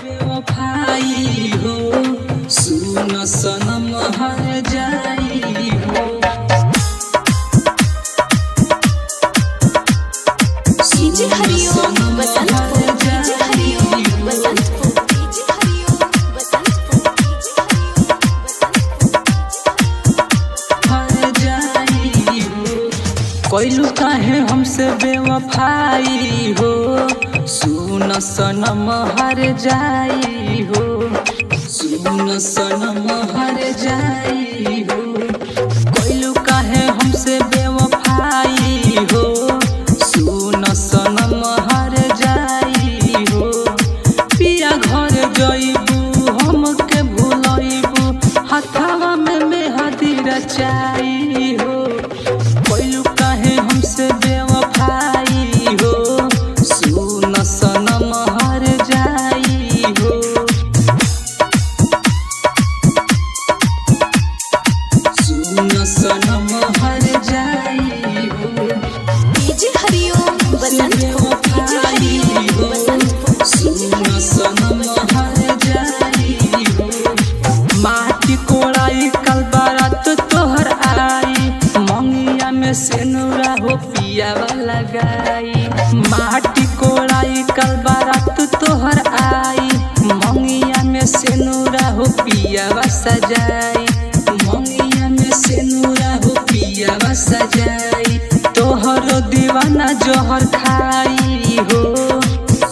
बेवफाई हो सुन सनम हर जाई हो। डीजे हरिओम बसंतपुर, डीजे हरिओम बसंतपुर, डीजे हरिओम बसंतपुर, हर जाई हो। कोइलू काहे हमसे बेवफाई हो सुन सनम हर जाई हो। सुन सनम हर जाई हो। कोइलू काहे हमसे बेवफाई हो सुन सनम हर जाई हो। पिया घर जइबू हमके भूलइबू हथवा में मेहदी रचाई हो। कोइलू काहे हमसे बेवफाई हो सुन सनम हर जाई हो। सुन सनम हर जाई हो। डीजे हरिओम बसंतपुर, डीजे हरिओम बसंतपुर, सुन सनम हर जाई हो। माटी कोड़ाई कल बारात तोहर आई मंगिया में सेनुरा हो पियावा लगाई। माटी कोड़ाई कल बारात तोहर आई मंगिया में सेनुरा हो पियावा सजाई। मंगिया में सेनुरा हो पियावा सजाई। तोहर दीवाना जोहर खाई हो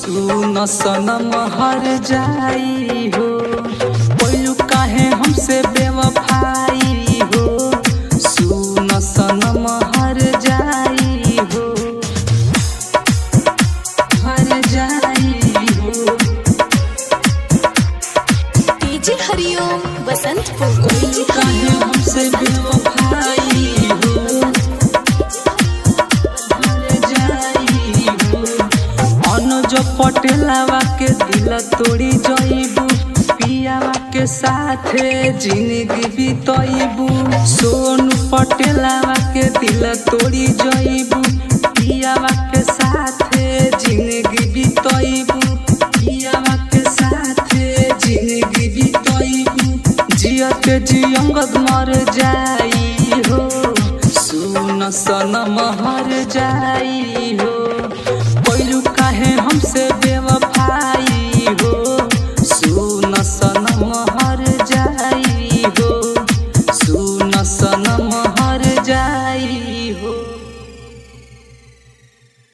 सुन सनम हर जाई हो। कोइलू काहे हमसे बेवफाई हो सुन सनम हर जाई हो। हर जाई हो। डीजे हरिओम बसंतपुर, कोइलू काहे हमसे बेवफाई हो हर जाई हो। अनुज पटेलावा के दिल तोड़ी जइबू पियावा के साथे जिंदगी बितइबू। सोनू पटेलावा के दिल तोड़ी जइबू पियावा के साथे जिंदगी बितइबू।